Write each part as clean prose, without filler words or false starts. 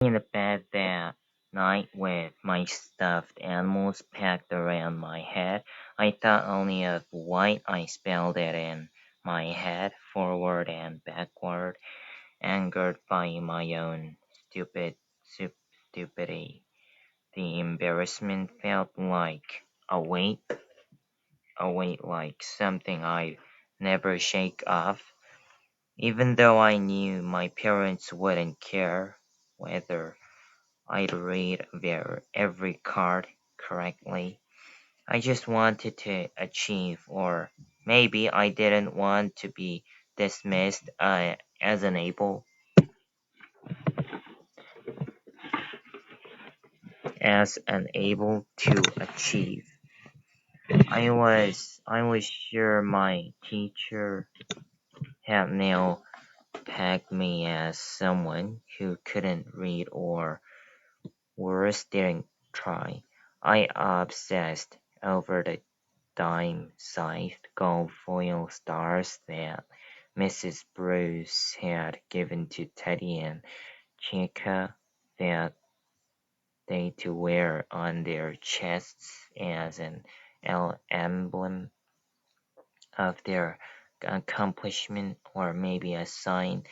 In the bed that night with my stuffed animals packed around my head, I thought only of white. I spelled it in my head, forward and backward, angered by my own stupidity. The embarrassment felt like a weight like something I never shake off, even though I knew my parents wouldn't care whether I'd read their every card correctly. I just wanted to achieve, or maybe I didn't want to be dismissed as unable to achieve. I was sure my teacher had now pegged me as someone who couldn't read or worse didn't try. I obsessed over the dime-sized gold foil stars that Mrs. Bruce had given to Teddy and Chica that they to wear on their chests as an emblem of their accomplishment, or maybe a sign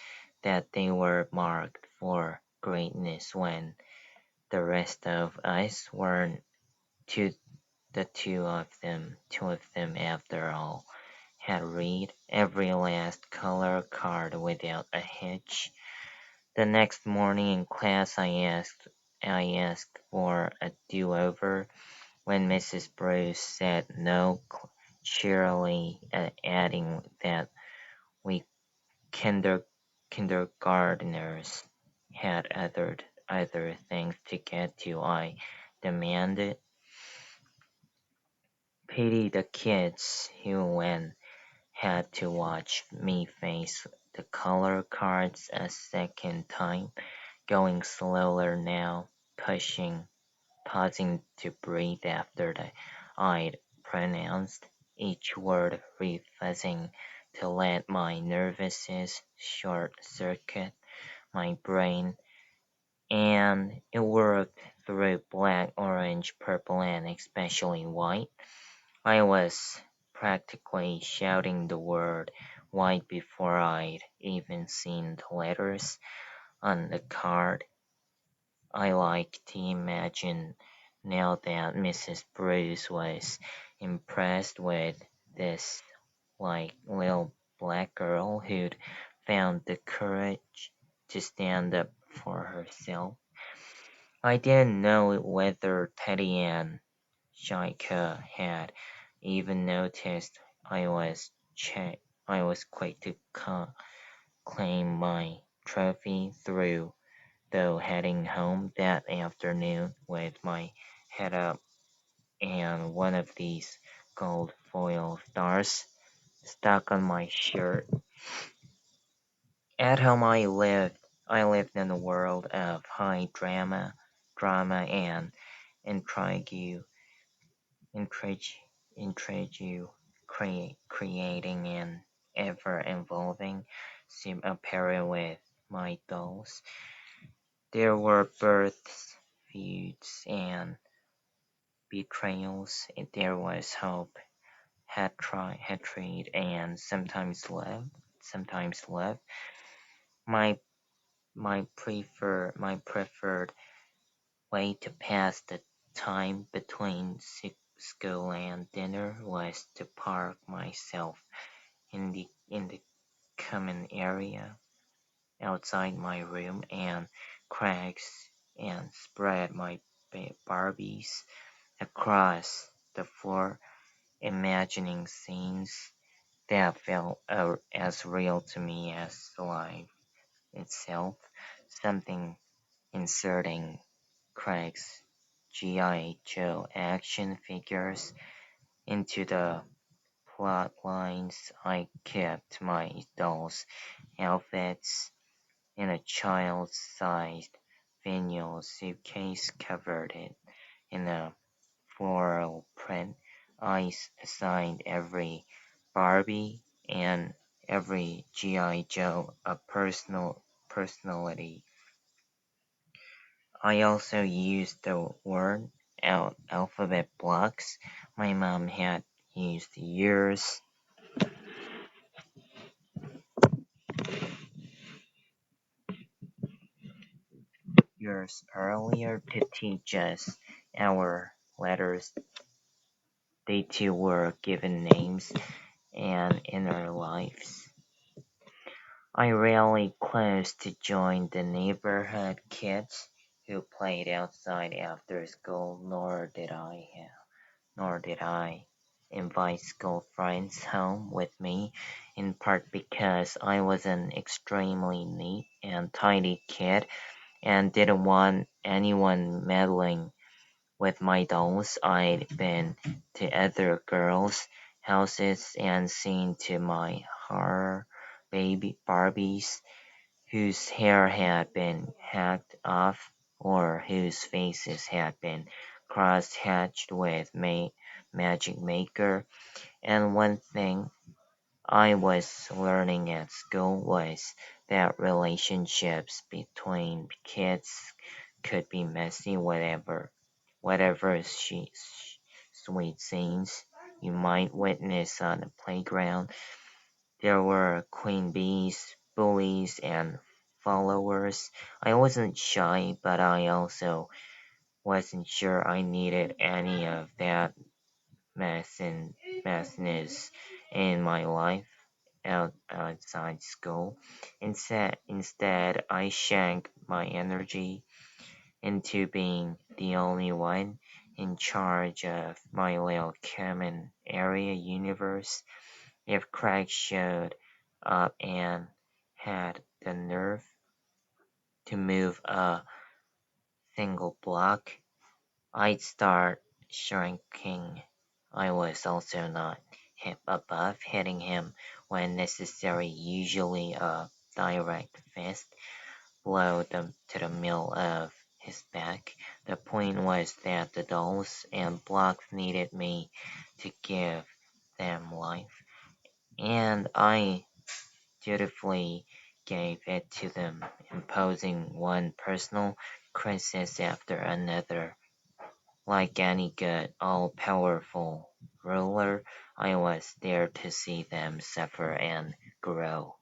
that they were marked for greatness when the rest of us weren't. To the two of them after all, had read every last color card without a hitch. The next morning in class I asked for a do-over when Mrs. Bruce said no, cheerily adding that we kinder, kindergarteners had other things to get to. I demanded, pity the kids who had to watch me face the color cards a second time, going slower now, pausing to breathe after I'd pronounced each word, refuzzing to let my nervousness short-circuit my brain, and it worked through black, orange, purple, and especially white. I was practically shouting the word white before I'd even seen the letters on the card. I like to imagine now that Mrs. Bruce was impressed with this like little black girl who'd found the courage to stand up for herself. I didn't know whether Teddy and Shaika had even noticed I was quick to claim my trophy through, though heading home that afternoon with my head up and one of these gold foil stars stuck on my shirt. At home I lived in a world of high drama and intrigue, intrigue, intrigue, creating an ever-evolving sim apparel with my dolls. There were births, feuds, and betrayals. There was hope, hatred, and sometimes love. Sometimes love. My my preferred way to pass the time between school and dinner was to park myself in the common area outside my room and cracks and spread my Barbies across the floor, imagining scenes that felt as real to me as life itself. Something inserting Craig's G.I. Joe action figures into the plot lines. I kept my dolls' outfits in a child-sized vinyl suitcase covered in a floral print. I assigned every Barbie and every G.I. Joe a personality. I also used the word alphabet blocks. My mom had used years earlier to teach us our letters. They too were given names and in our lives. I rarely close to join the neighborhood kids who played outside after school, nor did I invite school friends home with me, in part because I was an extremely neat and tidy kid and didn't want anyone meddling with my dolls. I'd been to other girls' houses and seen to my horror baby Barbies whose hair had been hacked off or whose faces had been cross-hatched with magic maker, and one thing I was learning at school was that relationships between kids could be messy, whatever sweet scenes you might witness on the playground. There were queen bees, bullies, and followers. I wasn't shy, but I also wasn't sure I needed any of that messiness in my life outside school. Instead, I shanked my energy into being the only one in charge of my little common area universe. If Craig showed up and had the nerve to move a single block, I'd start shrinking. I was also not hip above hitting him when necessary, usually a direct fist blow to the middle of his back. The point was that the dolls and blocks needed me to give them life, and I dutifully gave it to them, imposing one personal crisis after another. Like any good, all-powerful ruler, I was there to see them suffer and grow.